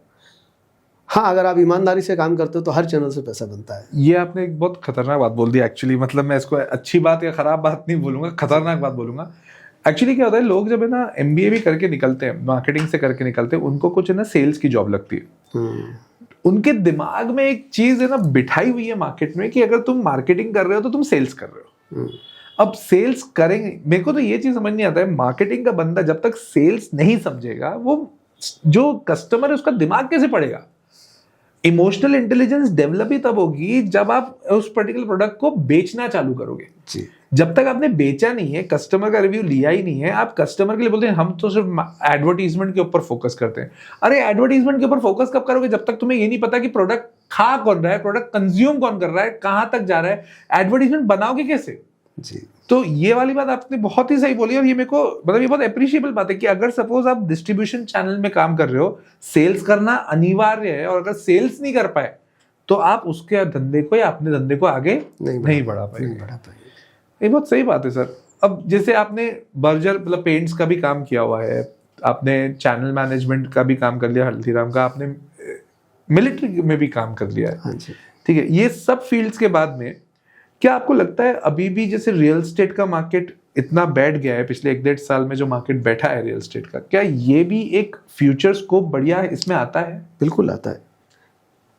हाँ, अगर आप ईमानदारी से काम करते हो तो हर चैनल से पैसा बनता है। ये आपने एक बहुत खतरनाक बात बोल दी एक्चुअली, मतलब मैं इसको अच्छी बात या खराब बात नहीं बोलूंगा, खतरनाक बात बोलूंगा। एक्चुअली क्या होता है, लोग जब है ना MBA भी करके निकलते हैं, मार्केटिंग से करके निकलते हैं, उनको कुछ है ना सेल्स की जॉब लगती है। उनके दिमाग में एक चीज है ना बिठाई हुई है मार्केट में कि अगर तुम मार्केटिंग कर रहे हो तो तुम सेल्स कर रहे हो। अब सेल्स करेंगे, मेरे को तो ये चीज समझ नहीं आता है, मार्केटिंग का बंदा जब तक सेल्स नहीं समझेगा, वो जो कस्टमर है उसका दिमाग कैसे पड़ेगा? इमोशनल इंटेलिजेंस डेवलप ही तब होगी जब आप उस पर्टिकुलर प्रोडक्ट को बेचना चालू करोगे। जी। जब तक आपने बेचा नहीं है, कस्टमर का रिव्यू लिया ही नहीं है, आप कस्टमर के लिए बोलते हैं हम तो सिर्फ एडवर्टीजमेंट के ऊपर फोकस करते हैं। अरे एडवर्टीजमेंट के ऊपर फोकस कब करोगे? जब तक तुम्हें ये नहीं पता कि प्रोडक्ट खा कौन रहा है, प्रोडक्ट कंज्यूम कौन कर रहा है, कहां तक जा रहा है, एडवर्टीजमेंट बनाओगे कैसे? जी। तो ये वाली बात आपने बहुत ही सही बोली, और ये मेरे को मतलब ये बहुत अप्रिशिएबल बात है कि अगर सपोज आप डिस्ट्रीब्यूशन चैनल में काम कर रहे हो, सेल्स करना अनिवार्य है, और अगर सेल्स नहीं कर पाए तो आप उसके धंधे को या अपने धंधे को आगे नहीं बढ़ा पाएंगे। ये बहुत सही बात है सर। अब जैसे आपने बर्जर मतलब पेंट्स का भी काम किया हुआ है, आपने चैनल मैनेजमेंट का भी काम कर लिया हल्दीराम का, आपने मिलिट्री में भी काम कर लिया है। हाँ जी। ठीक है, ये सब फील्ड्स के बाद में क्या आपको लगता है अभी भी जैसे रियल एस्टेट का मार्केट इतना बैठ गया है, पिछले 1-1.5 साल में जो मार्केट बैठा है रियल एस्टेट का, क्या ये भी एक फ्यूचर स्कोप बढ़िया है इसमें आता है? बिल्कुल आता है।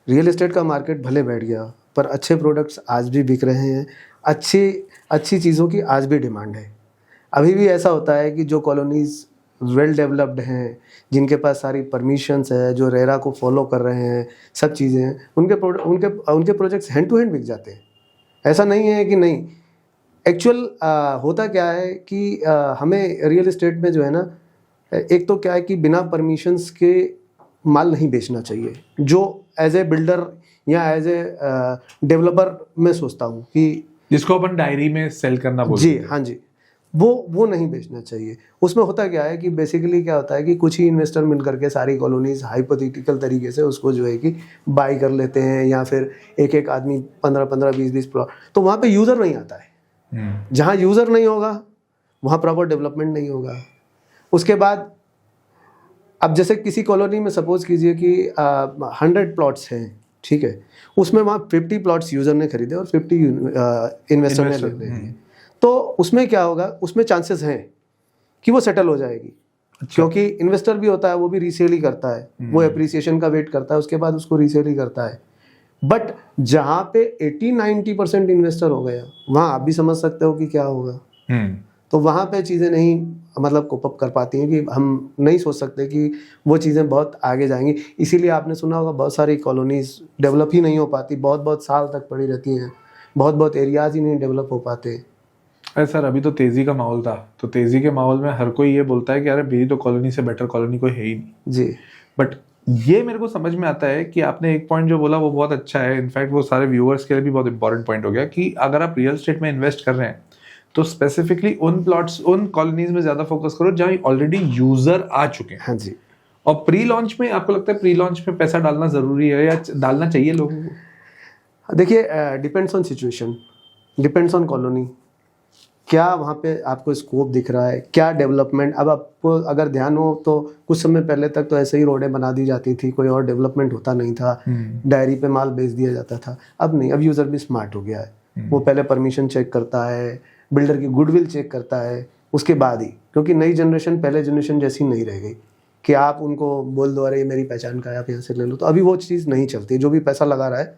रियल एस्टेट का मार्केट भले बैठ गया, पर अच्छे प्रोडक्ट्स आज भी बिक रहे हैं, अच्छी चीज़ों की आज भी डिमांड है। अभी भी ऐसा होता है कि जो कॉलोनीज वेल डेवलप्ड हैं, जिनके पास सारी परमिशंस है, जो रेरा को फॉलो कर रहे हैं, सब चीज़ें हैं, उनके प्रोजेक्ट्स हैंड टू हैंड बिक जाते हैं। ऐसा नहीं है कि नहीं। एक्चुअल होता क्या है कि हमें रियल एस्टेट में जो है ना, एक तो क्या है कि बिना परमिशंस के माल नहीं बेचना चाहिए, जो एज ए बिल्डर या एज ए डेवलपर मैं सोचता हूँ कि जिसको अपन डायरी में सेल करना बोलते हैं। जी हाँ जी, वो नहीं बेचना चाहिए। उसमें होता क्या है कि बेसिकली क्या होता है कि कुछ ही इन्वेस्टर मिल करके सारी कॉलोनीज हाइपोथेटिकल तरीके से उसको जो है कि बाई कर लेते हैं, या फिर एक आदमी 15-15, 20-20 प्लॉट, तो वहाँ पे यूज़र नहीं आता है। जहाँ यूज़र नहीं होगा वहाँ प्रॉपर डेवलपमेंट नहीं होगा। उसके बाद अब जैसे किसी कॉलोनी में सपोज कीजिए कि 100 प्लॉट्स हैं, ठीक है, उसमें वहाँ 50 प्लॉट्स यूज़र ने खरीदे और 50 इन्वेस्टर ने ले लिए, तो उसमें क्या होगा, उसमें चांसेस हैं कि वो सेटल हो जाएगी। अच्छा। क्योंकि इन्वेस्टर भी होता है, वो भी रीसेल ही करता है, वो एप्रिसिएशन का वेट करता है, उसके बाद उसको रीसेल ही करता है। बट जहाँ पे 80-90% इन्वेस्टर हो गया, वहाँ आप भी समझ सकते हो कि क्या होगा। तो वहाँ पे चीज़ें नहीं मतलब कोप अप कर पाती हैं, कि हम नहीं सोच सकते कि वो चीज़ें बहुत आगे जाएंगी। इसीलिए आपने सुना होगा बहुत सारी कॉलोनीज डेवलप ही नहीं हो पाती, बहुत साल तक पड़ी रहती हैं, बहुत एरियाज ही नहीं डेवलप हो पाते। अरे सर अभी तो तेजी का माहौल था, तो तेजी के माहौल में हर कोई ये बोलता है कि अरे मेरी तो कॉलोनी से बेटर कॉलोनी कोई है ही नहीं जी। बट ये मेरे को समझ में आता है कि आपने एक पॉइंट जो बोला वो बहुत अच्छा है, इनफैक्ट वो सारे व्यूअर्स के लिए भी बहुत इंपॉर्टेंट पॉइंट हो गया कि अगर आप रियल एस्टेट में इन्वेस्ट कर रहे हैं तो स्पेसिफिकली उन प्लॉट्स, उन कॉलोनीज में ज्यादा फोकस करो जहाँ ऑलरेडी यूजर आ चुके हैं। हाँ जी। और प्री लॉन्च में आपको लगता है प्री लॉन्च में पैसा डालना जरूरी है या डालना चाहिए लोगों को? देखिए, depends on situation, depends on colony, क्या वहाँ पे आपको स्कोप दिख रहा है, क्या डेवलपमेंट। अब आपको अगर ध्यान हो तो कुछ समय पहले तक तो ऐसे ही रोडें बना दी जाती थी, कोई और डेवलपमेंट होता नहीं था, डायरी पे माल बेच दिया जाता था। अब नहीं, अब यूज़र भी स्मार्ट हो गया है, वो पहले परमिशन चेक करता है, बिल्डर की गुडविल चेक करता है, उसके बाद ही, क्योंकि नई जनरेशन पहले जनरेशन जैसी नहीं रह गई कि आप उनको बोल दो अरे मेरी पहचान का है आप यहाँ से ले लो, तो अभी वो चीज़ नहीं चलती। जो भी पैसा लगा रहा है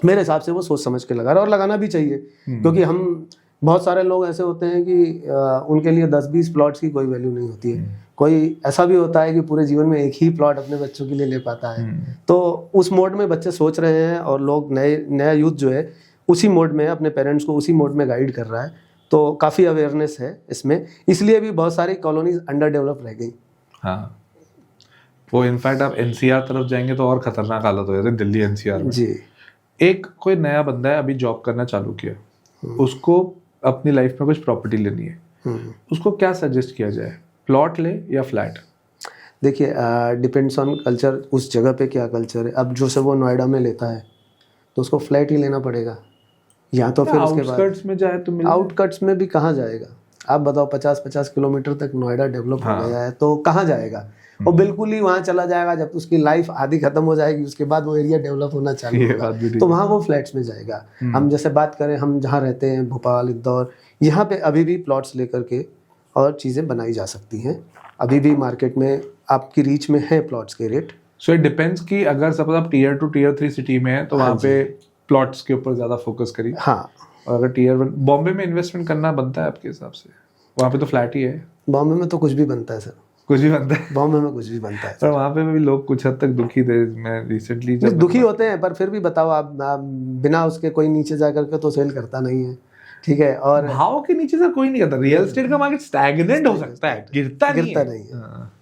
मेरे हिसाब से वो सोच समझ के लगा रहा है, और लगाना भी चाहिए, क्योंकि हम बहुत सारे लोग ऐसे होते हैं कि उनके लिए 10-20 प्लॉट्स की कोई वैल्यू नहीं होती है। कोई ऐसा भी होता है कि पूरे जीवन में एक ही प्लॉट अपने बच्चों के लिए ले पाता है। तो उस मोड में बच्चे सोच रहे हैं, और लोग नया यूथ जो है उसी मोड में अपने पेरेंट्स को उसी मोड में गाइड कर रहा है, तो काफ़ी अवेयरनेस है इसमें, इसलिए भी बहुत सारी कॉलोनीज अंडर डेवलप रह गई। हाँ, वो इनफैक्ट आप NCR तरफ जाएंगे तो और खतरनाक हालत हो जाती है, दिल्ली NCR में। जी। एक कोई नया बंदा है, अभी जॉब करना चालू किया, उसको अपनी लाइफ में कुछ प्रॉपर्टी लेनी है, उसको क्या सजेस्ट किया जाए, प्लॉट ले या फ्लैट? देखिए, डिपेंड्स ऑन कल्चर, उस जगह पे क्या कल्चर है। अब जो सब वो नोएडा में लेता है तो उसको फ्लैट ही लेना पड़ेगा, या तो फिर उसके बाद आउटस्कर्ट्स में जाए तो आउटकट्स में भी कहाँ जाएगा। आप बताओ 50-50 किलोमीटर तक नोएडा डेवलप हो गया है, तो कहाँ जाएगा? वो बिल्कुल ही वहाँ चला जाएगा जब उसकी लाइफ आधी खत्म हो जाएगी, उसके बाद वो एरिया डेवलप होना चालू होगा, तो वहाँ वो फ्लैट्स में जाएगा। हम जैसे बात करें, हम जहाँ रहते हैं भोपाल, इंदौर, यहाँ पे अभी भी प्लॉट्स लेकर के और चीज़ें बनाई जा सकती हैं। अभी भी मार्केट में आपकी रीच में है प्लॉट्स के रेट। सो इट डिपेंड्स कि अगर सपोज आप टीयर 2 टीयर 3 सिटी में है तो वहाँ पे प्लॉट्स के ऊपर ज़्यादा फोकस करिए। हाँ, और अगर टीयर 1 बॉम्बे में इन्वेस्टमेंट करना बनता है आपके हिसाब से? वहाँ पे तो फ्लैट ही है। बॉम्बे में तो कुछ भी बनता है सर, कुछ भी बनता है बॉम्बे में कुछ भी बनता है। पर वहाँ पे भी लोग कुछ हद तक दुखी थे। मैं रिसेंटली जब दुखी होते हैं, पर फिर भी बताओ आप बिना उसके कोई नीचे जा करके तो सेल करता नहीं है, ठीक है। और भाव के नीचे से कोई नहीं करता। रियल एस्टेट का मार्केट स्टैग्नेंट हो सकता है, गिरता नहीं है। हाँ,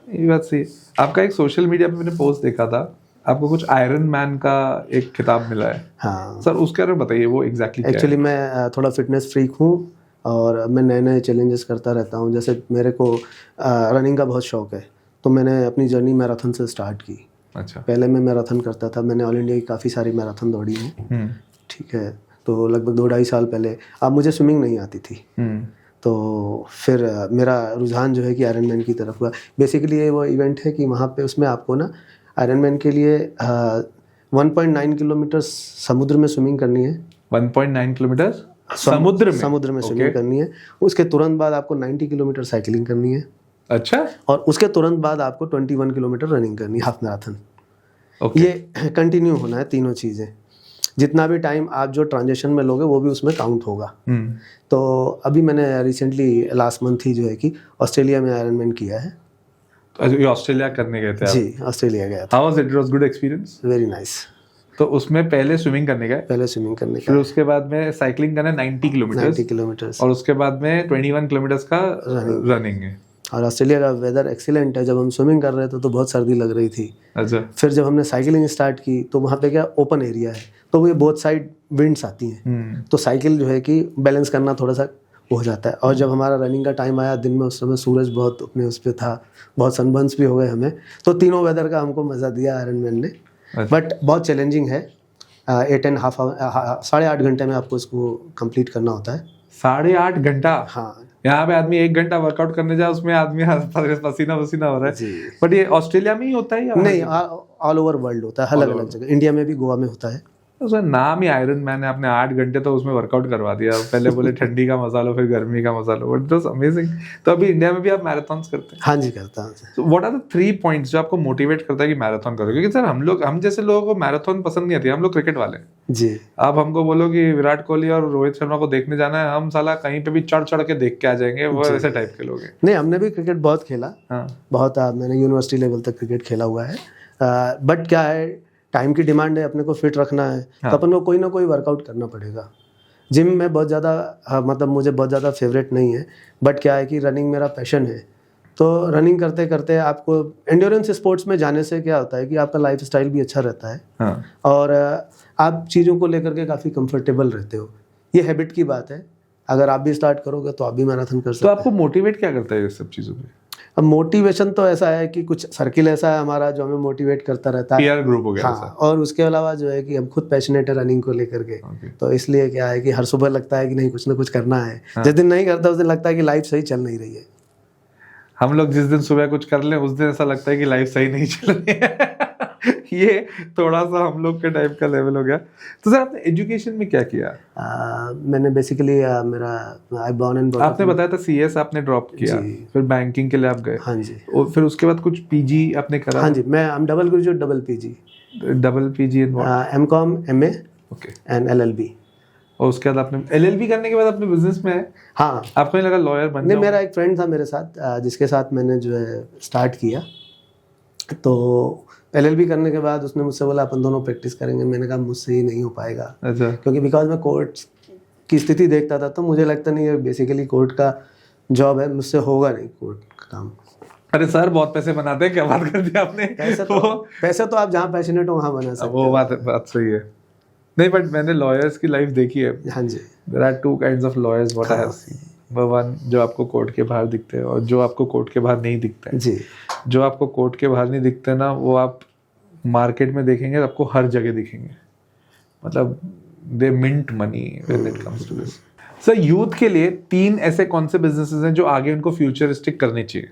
ये बात सही है। आपका एक सोशल मीडिया पे मैंने पोस्ट देखा था, आपको कुछ आयरन मैन का एक खिताब मिला है। हाँ सर, उसके बारे में बताइए, वो एग्जैक्टली क्या है? एक्चुअली मैं थोड़ा फिटनेस फ्रीक हूँ और मैं नए नए चैलेंजेस करता रहता हूँ। जैसे मेरे को रनिंग का बहुत शौक है, तो मैंने अपनी जर्नी मैराथन से स्टार्ट की। अच्छा। पहले मैं मैराथन करता था, मैंने ऑल इंडिया की काफ़ी सारी मैराथन दौड़ी है, ठीक है। तो लगभग 2-2.5 साल पहले, अब मुझे स्विमिंग नहीं आती थी, तो फिर मेरा रुझान जो है कि आयरन मैन की तरफ हुआ। बेसिकली ये वो इवेंट है कि वहाँ पे उसमें आपको ना आयरन मैन के लिए 1.9 किलोमीटर समुद्र में स्विमिंग करनी है। 1.9 किलोमीटर समुद्र में स्विमिंग करनी है। उसके तुरंत बाद आपको 90 किलोमीटर साइकिलिंग करनी है। अच्छा। और उसके तुरंत बाद आपको 21 किलोमीटर रनिंग करनी है, हाफ मैराथन। Okay. ये कंटिन्यू होना है तीनों चीज़ें। जितना भी टाइम आप जो ट्रांजेक्शन में लोगे वो भी उसमें काउंट होगा। तो अभी मैंने रिसेंटली लास्ट मंथ ही जो है कि ऑस्ट्रेलिया में आयरन मैन किया है। तो ये ऑस्ट्रेलिया करने गए थे आप? जी, ऑस्ट्रेलिया गया था। How was it? It was good experience? Very nice. तो उसमें पहले स्विमिंग करने गए? पहले स्विमिंग करने फिर उसके बाद में साइकिलिंग करना 90 किलोमीटर और उसके बाद में 21 किलोमीटर का रनिंग है। और ऑस्ट्रेलिया का वेदर एक्सीलेंट है। जब हम स्विमिंग कर रहे थे तो बहुत सर्दी लग रही थी। अच्छा। फिर जब हमने साइकिलिंग स्टार्ट की तो वहाँ पे क्या ओपन एरिया है, तो वो बोथ साइड विंड्स आती हैं, तो साइकिल जो है कि बैलेंस करना थोड़ा सा हो जाता है। और जब हमारा रनिंग का टाइम आया दिन में, उस समय सूरज बहुत अपने उस पर था, बहुत सनबर्न्स भी हो गए हमें, तो तीनों वेदर का हमको मज़ा दिया आयरन मैन ने। बट बहुत चैलेंजिंग है। 8.5 घंटे में आपको इसको कंप्लीट करना होता है। 8.5 घंटा? हाँ। यहाँ पे आदमी 1 घंटा वर्कआउट करने जाए, उसमें आदमी पसीना पसीना हो रहा है। बट ये ऑस्ट्रेलिया में ही होता है या नहीं? ऑल ओवर वर्ल्ड होता है, अलग अलग जगह। इंडिया में भी, गोवा में होता है। उसका नाम ही आयरन मैन है, आपने 8 घंटे तो उसमें वर्कआउट करवा दिया। पहले बोले ठंडी का मजा लो, फिर गर्मी का मजा लो। It was amazing. तो अभी इंडिया में भी आप मैराथन्स करते हैं? हाँ जी, करता हूँ। तो व्हाट आर द 3 पॉइंट्स जो आपको मोटिवेट करता है कि मैराथन करो? क्योंकि सर हम जैसे लोगों को मैराथन पसंद नहीं आती, हम लोग क्रिकेट वाले हैं जी। आप हमको बोलो कि विराट कोहली और रोहित शर्मा को देखने जाना है, हम साला कहीं पे भी चढ़ चढ़ के देख के आ जाएंगे। वो ऐसे टाइप के लोग हैं। नहीं, हमने भी क्रिकेट बहुत खेला। हाँ। बहुत, मैंने यूनिवर्सिटी लेवल तक क्रिकेट खेला हुआ है। बट क्या है, टाइम की डिमांड है, अपने को फिट रखना है। हाँ। तो अपन को कोई ना कोई वर्कआउट करना पड़ेगा। जिम में बहुत ज़्यादा मतलब मुझे बहुत ज़्यादा फेवरेट नहीं है, बट क्या है कि रनिंग मेरा पैशन है। तो रनिंग करते करते आपको एंड्योरेंस स्पोर्ट्स में जाने से क्या होता है कि आपका लाइफ स्टाइल भी अच्छा रहता है। हाँ। और आप चीज़ों को लेकर के काफ़ी कंफर्टेबल रहते हो। ये हैबिट की बात है। अगर आप भी स्टार्ट करोगे तो आप भी मैराथन कर सकते हो। तो आपको मोटिवेट क्या करता है ये सब चीज़ों पे? अब मोटिवेशन तो ऐसा है कि कुछ सर्किल ऐसा है हमारा जो हमें मोटिवेट करता रहता है। पीआर ग्रुप हो गया। हाँ। और उसके अलावा जो है कि हम खुद पैशनेट है रनिंग को लेकर के। तो इसलिए क्या है कि हर सुबह लगता है कि नहीं, कुछ ना कुछ करना है। जिस दिन नहीं करता उस दिन लगता है कि लाइफ सही चल नहीं रही है। हम लोग जिस दिन सुबह कुछ कर लें उस दिन ऐसा लगता है कि लाइफ सही नहीं चल रही है। ये थोड़ा सा हम लोग के टाइप का लेवल हो गया। तो सर आपने एजुकेशन में क्या किया? मैंने बेसिकली मेरा आपने बताया था सीएस आपने ड्रॉप किया, फिर बैंकिंग के लिए आप गए। हाँ जी। और फिर उसके बाद कुछ पीजी आपने करा? हाँ जी, मैं double graduate double PG MCom MA and LLB. और उसके बाद आपने एलएलबी करने के बाद अपने बिजनेस में है? हाँ। आपको नहीं लगा लॉयर बनना? नहीं, मेरा एक फ्रेंड था मेरे साथ जिसके साथ मैंने जो है स्टार्ट किया। तो एलएलबी करने के बाद उसने मुझसे बोला अपन दोनों प्रैक्टिस करेंगे। मैंने कहा मुझसे ही नहीं हो पाएगा। अच्छा। क्योंकि बिकॉज मैं कोर्ट की स्थिति देखता था तो मुझे लगता नहीं है बेसिकली कोर्ट का जॉब है, मुझसे होगा नहीं कोर्ट का काम। अरे सर बहुत पैसे बनाते हैं, क्या बात कर दी आपने? पैसे तो आप जहाँ पैशनेट हो वहाँ बना सकते हो। वो बात सही है। नहीं, बट मैंने लॉयर्स की लाइफ देखी है। हाँ जी। There are 2 kinds of lawyers what I have seen. One जो आपको कोर्ट के बाहर दिखते हैं और जो आपको कोर्ट के बाहर नहीं दिखते हैं। जी। जो आपको कोर्ट के बाहर नहीं दिखते ना, वो आप मार्केट में देखेंगे आपको हर जगह दिखेंगे। मतलब they mint money when it comes to this. Sir youth के लिए 3 ऐसे कौन से बिजनेसेस हैं जो आगे उनको फ्यूचरिस्टिक करने चाहिए?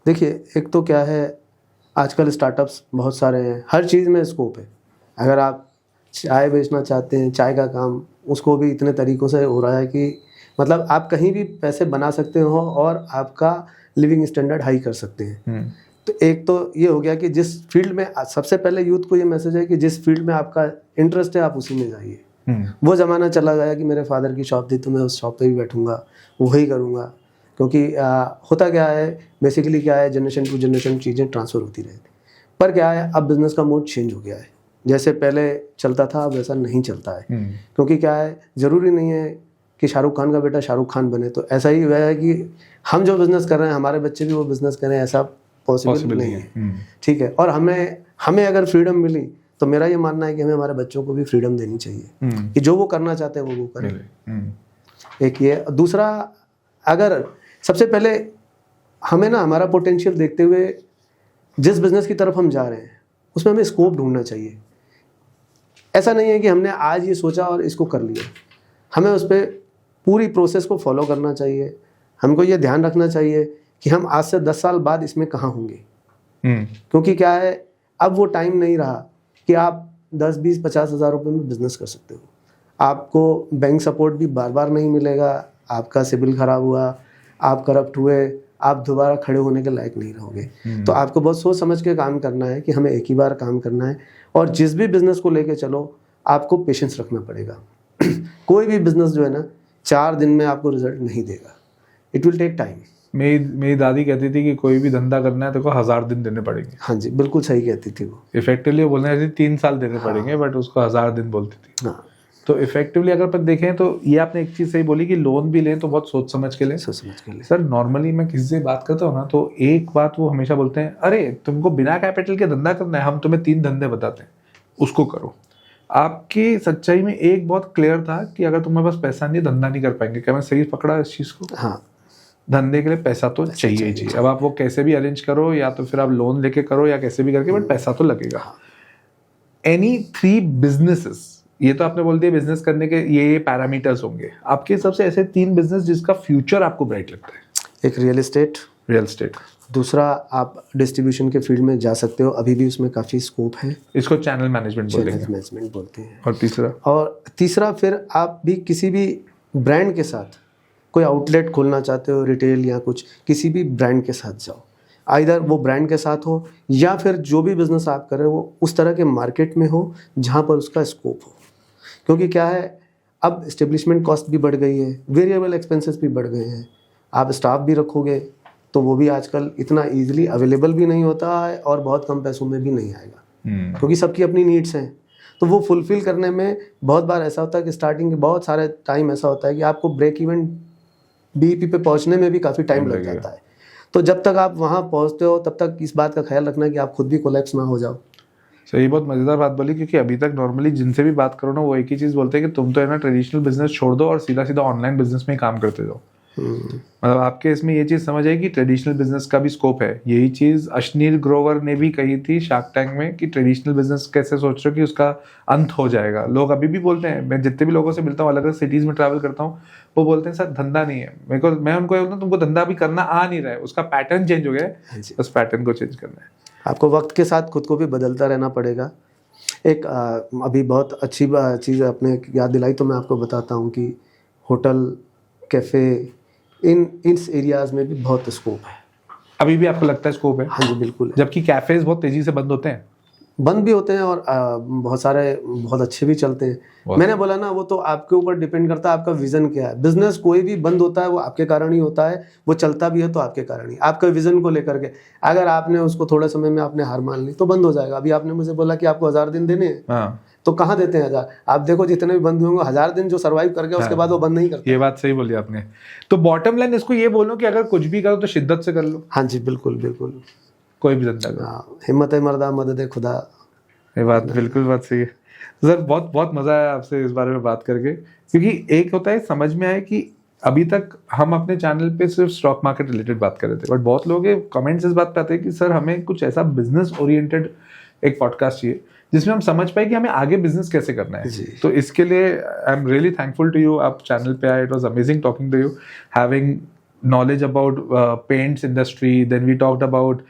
देखिए, एक तो क्या है, आजकल स्टार्टअप्स बहुत सारे हैं, हर चीज़ में स्कोप है। अगर आप चाय बेचना चाहते हैं, चाय का काम, उसको भी इतने तरीक़ों से हो रहा है कि मतलब आप कहीं भी पैसे बना सकते हो और आपका लिविंग स्टैंडर्ड हाई कर सकते हैं। तो एक तो ये हो गया कि जिस फील्ड में, सबसे पहले यूथ को ये मैसेज है कि जिस फील्ड में आपका इंटरेस्ट है आप उसी में जाइए। वो ज़माना चला गया कि मेरे फादर की शॉप थी तो मैं उस शॉप पे भी बैठूंगा, वही करूँगा, क्योंकि होता क्या है, बेसिकली क्या है, जनरेशन टू जनरेशन चीज़ें ट्रांसफ़र होती रहती। पर क्या है, अब बिज़नेस का मोड चेंज हो गया है, जैसे पहले चलता था अब वैसा नहीं चलता है। क्योंकि क्या है, ज़रूरी नहीं है कि शाहरुख खान का बेटा शाहरुख खान बने, तो ऐसा ही हुआ है कि हम जो बिज़नेस कर रहे हैं हमारे बच्चे भी वो बिज़नेस करें, ऐसा पॉसिबल नहीं है। ठीक है, और हमें अगर फ्रीडम मिली तो मेरा ये मानना है कि हमें हमारे बच्चों को भी फ्रीडम देनी चाहिए कि जो वो करना चाहते हैं वो करें। एक ये। दूसरा, अगर सबसे पहले हमें ना हमारा पोटेंशियल देखते हुए जिस बिज़नेस की तरफ हम जा रहे हैं उसमें हमें स्कोप ढूंढना चाहिए। ऐसा नहीं है कि हमने आज ये सोचा और इसको कर लिया, हमें उस पर पूरी प्रोसेस को फॉलो करना चाहिए। हमको ये ध्यान रखना चाहिए कि हम आज से 10 साल बाद इसमें कहाँ होंगे। क्योंकि क्या है, अब वो टाइम नहीं रहा कि आप 10, 20, 50 हज़ार रुपये में बिज़नेस कर सकते हो। आपको बैंक सपोर्ट भी बार बार नहीं मिलेगा, आपका सिबिल ख़राब हुआ, आप करप्ट हुए, आप दोबारा खड़े होने के लायक नहीं रहोगे। तो आपको बहुत सोच समझ के काम करना है कि हमें एक ही बार काम करना है, और जिस भी बिज़नेस को लेके चलो आपको पेशेंस रखना पड़ेगा। कोई भी बिज़नेस जो है ना 4 दिन में आपको रिजल्ट नहीं देगा, इट विल टेक टाइम। मेरी दादी कहती थी कि कोई भी धंधा करना है तो 1000 दिन देने पड़ेंगे। हाँ जी, बिल्कुल सही कहती थी वो। इफेक्टिवली बोलने ऐसी 3 साल देने पड़ेंगे, बट उसको 1000 दिन बोलती थी। हाँ, तो इफेक्टिवली अगर अपन देखें तो ये आपने एक चीज़ सही बोली कि लोन भी लें तो बहुत सोच समझ के लें। सोच समझ के लें। सर नॉर्मली मैं किसी से बात करता हूँ ना तो एक बात वो हमेशा बोलते हैं, अरे तुमको बिना कैपिटल के धंधा करना है, हम तुम्हें 3 धंधे बताते हैं, उसको करो। आपकी सच्चाई में एक बहुत क्लियर था कि अगर तुम्हारे पास पैसा नहीं धंधा नहीं कर पाएंगे। क्या मैं सही पकड़ा इस चीज़ को? हाँ, धंधे के लिए पैसा तो चाहिए ही चाहिए। अब आप वो कैसे भी अरेंज करो, या तो फिर आप लोन लेके करो या कैसे भी करके, बट पैसा तो लगेगा। एनी 3 बिजनेसेस, ये तो आपने बोल दिया बिजनेस करने के ये पैरामीटर्स होंगे, आपके हिसाब से ऐसे 3 बिजनेस जिसका फ्यूचर आपको ब्राइट लगता है? एक रियल एस्टेट, दूसरा आप डिस्ट्रीब्यूशन के फील्ड में जा सकते हो, अभी भी उसमें काफ़ी स्कोप है, इसको चैनल मैनेजमेंट बोलते हैं। और तीसरा फिर आप भी किसी भी ब्रांड के साथ कोई आउटलेट खोलना चाहते हो, रिटेल या कुछ, किसी भी ब्रांड के साथ जाओ। आइदर वो ब्रांड के साथ हो या फिर जो भी बिज़नेस आप कर रहे हो वो उस तरह के मार्केट में हो जहाँ पर उसका स्कोप हो। क्योंकि क्या है, अब एस्टेब्लिशमेंट कॉस्ट भी बढ़ गई है, वेरिएबल एक्सपेंसेस भी बढ़ गए हैं। आप स्टाफ भी रखोगे तो वो भी आजकल इतना ईजिली अवेलेबल भी नहीं होता है और बहुत कम पैसों में भी नहीं आएगा, क्योंकि सबकी अपनी नीड्स हैं। तो वो फुलफ़िल करने में बहुत बार ऐसा होता है कि स्टार्टिंग के बहुत सारे टाइम ऐसा होता है कि आपको ब्रेक इवन बीईपी पे पहुंचने में भी काफ़ी टाइम लग जाता है। तो जब तक आप वहाँ पहुँचते हो तब तक इस बात का ख्याल रखना कि आप खुद भी कोलैप्स ना हो जाओ। सही, बहुत मज़ेदार बात बोली, क्योंकि अभी तक नॉर्मली जिनसे भी बात करो ना वो एक ही चीज़ बोलते हैं कि तुम तो है ना ट्रेडिशनल बिजनेस छोड़ दो और सीधा सीधा ऑनलाइन बिजनेस में ही काम करते जाओ। मतलब आपके इसमें ये चीज़ समझ आई कि ट्रेडिशनल बिजनेस का भी स्कोप है। यही चीज़ अश्नील ग्रोवर ने भी कही थी शार्क टैंक में कि ट्रेडिशनल बिजनेस कैसे सोच रहे हो कि उसका अंत हो जाएगा। लोग अभी भी बोलते हैं, मैं जितने भी लोगों से मिलता हूँ, अलग अलग सिटीज़ में ट्रैवल करता हूँ, वो बोलते हैं सर धंधा नहीं है। मैं उनको बोलता हूँ तुमको धंधा अभी करना आ नहीं रहा है, उसका पैटर्न चेंज हो गया है, उस पैटर्न को चेंज करना है। आपको वक्त के साथ खुद को भी बदलता रहना पड़ेगा। एक अभी बहुत अच्छी चीज़ आपने याद दिलाई तो मैं आपको बताता हूँ कि होटल, कैफ़े, इस एरियाज़ में भी बहुत स्कोप है। अभी भी आपको लगता है स्कोप है? हाँ जी, बिल्कुल है। जबकि कैफ़ेज़ बहुत तेज़ी से बंद होते हैं। बंद भी होते हैं और बहुत सारे बहुत अच्छे भी चलते हैं। मैंने बोला ना, वो तो आपके ऊपर डिपेंड करता है आपका विज़न क्या है। बिजनेस कोई भी बंद होता है वो आपके कारण ही होता है, वो चलता भी है तो आपके कारण ही। आपका विज़न को लेकर के अगर आपने उसको थोड़े समय में आपने हार मान ली तो बंद हो जाएगा। अभी आपने मुझे बोला कि आपको 1000 दिन देने हैं, तो कहाँ देते हैं 1000? आप देखो जितने भी बंद होंगे 1000 दिन जो सर्वाइव कर गया उसके बाद वो बंद नहीं करते। ये बात सही बोली आपने। तो बॉटम लाइन इसको ये बोलो कि अगर कुछ भी करो तो शिद्दत से कर लो। हाँ जी, बिल्कुल बिल्कुल, कोई भी धंधा करो। हिम्मत है मर्दा, मदद है खुदा। ये बात बिल्कुल बात सही है सर। बहुत बहुत मज़ा आया आपसे इस बारे में बात करके, क्योंकि एक होता है समझ में आया कि अभी तक हम अपने चैनल पे सिर्फ स्टॉक मार्केट रिलेटेड बात कर रहे थे, बट बहुत लोग कमेंट्स इस बात पे आते हैं कि सर हमें कुछ ऐसा बिजनेस ओरिएंटेड एक पॉडकास्ट चाहिए जिसमें हम समझ पाए कि हमें आगे बिजनेस कैसे करना है। जी। तो इसके लिए I am really thankful to you, आप चैनल पे आए, it was amazing talking to you, having knowledge about paints industry, then we talked about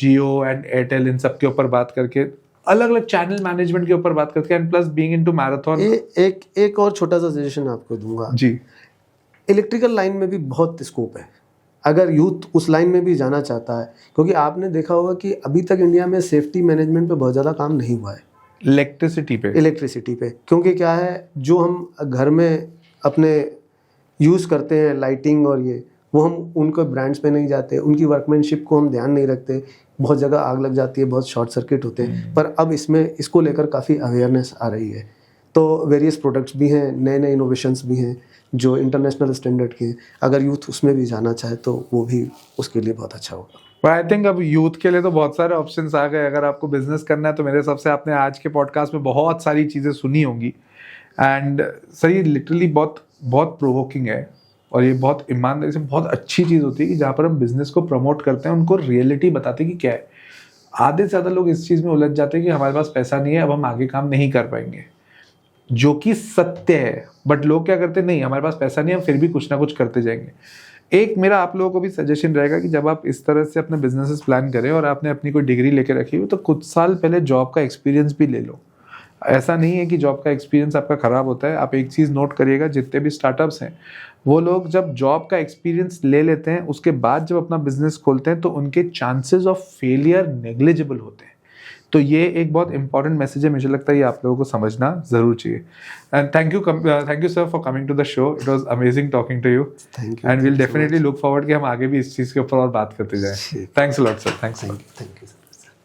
Jio and Airtel, इन सब के ऊपर बात करके, अलग अलग चैनल मैनेजमेंट के ऊपर बात करके, and plus being into marathon. एक और छोटा सा सजेशन आपको दूंगा जी। इलेक्ट्रिकल लाइन में भी बहुत स्कोप है अगर यूथ उस लाइन में भी जाना चाहता है, क्योंकि आपने देखा होगा कि अभी तक इंडिया में सेफ्टी मैनेजमेंट पे बहुत ज़्यादा काम नहीं हुआ है इलेक्ट्रिसिटी पे, क्योंकि क्या है जो हम घर में अपने यूज़ करते हैं लाइटिंग और ये, वो हम उनको ब्रांड्स पे नहीं जाते, उनकी वर्कमैनशिप को हम ध्यान नहीं रखते, बहुत जगह आग लग जाती है, बहुत शॉर्ट सर्किट होते हैं। पर अब इसमें इसको लेकर काफ़ी अवेयरनेस आ रही है, तो वेरियस प्रोडक्ट्स भी हैं, नए नए इनोवेशंस भी हैं जो इंटरनेशनल स्टैंडर्ड के हैं। अगर यूथ उसमें भी जाना चाहे तो वो भी उसके लिए बहुत अच्छा होगा। आई थिंक अब यूथ के लिए तो बहुत सारे ऑप्शंस आ गए। अगर आपको बिजनेस करना है तो मेरे हिसाब से आपने आज के पॉडकास्ट में बहुत सारी चीज़ें सुनी होंगी, एंड सर ये लिटरली बहुत बहुत प्रोवोकिंग है, और ये बहुत ईमानदारी से बहुत अच्छी चीज़ होती है कि जहाँ पर हम बिजनेस को प्रमोट करते हैं, उनको रियलिटी बताते हैं कि क्या है। आधे से ज़्यादा लोग इस चीज़ में उलझ जाते हैं कि हमारे पास पैसा नहीं है, अब हम आगे काम नहीं कर पाएंगे, जो कि सत्य है। बट लोग क्या करते हैं, नहीं हमारे पास पैसा नहीं है, हम फिर भी कुछ ना कुछ करते जाएंगे। एक मेरा आप लोगों को भी सजेशन रहेगा कि जब आप इस तरह से अपने बिजनेसेस प्लान करें और आपने अपनी कोई डिग्री लेकर रखी हो, तो कुछ साल पहले जॉब का एक्सपीरियंस भी ले लो। ऐसा नहीं है कि जॉब का एक्सपीरियंस आपका ख़राब होता है। आप एक चीज़ नोट करिएगा, जितने भी स्टार्टअप्स हैं वो लोग जब जॉब का एक्सपीरियंस ले लेते हैं, उसके बाद जब अपना बिजनेस खोलते हैं तो उनके चांसेस ऑफ फेलियर नेग्लिजिबल होते हैं। तो ये एक बहुत इंपॉर्टेंट मैसेज है, मुझे लगता है ये आप लोगों को समझना ज़रूर चाहिए। And thank you sir for coming to the show, it was amazing talking to you, and will definitely look forward कि हम आगे भी इस चीज़ के ऊपर और बात करते जाएं। Thanks a lot sir, thanks. Thank you sir.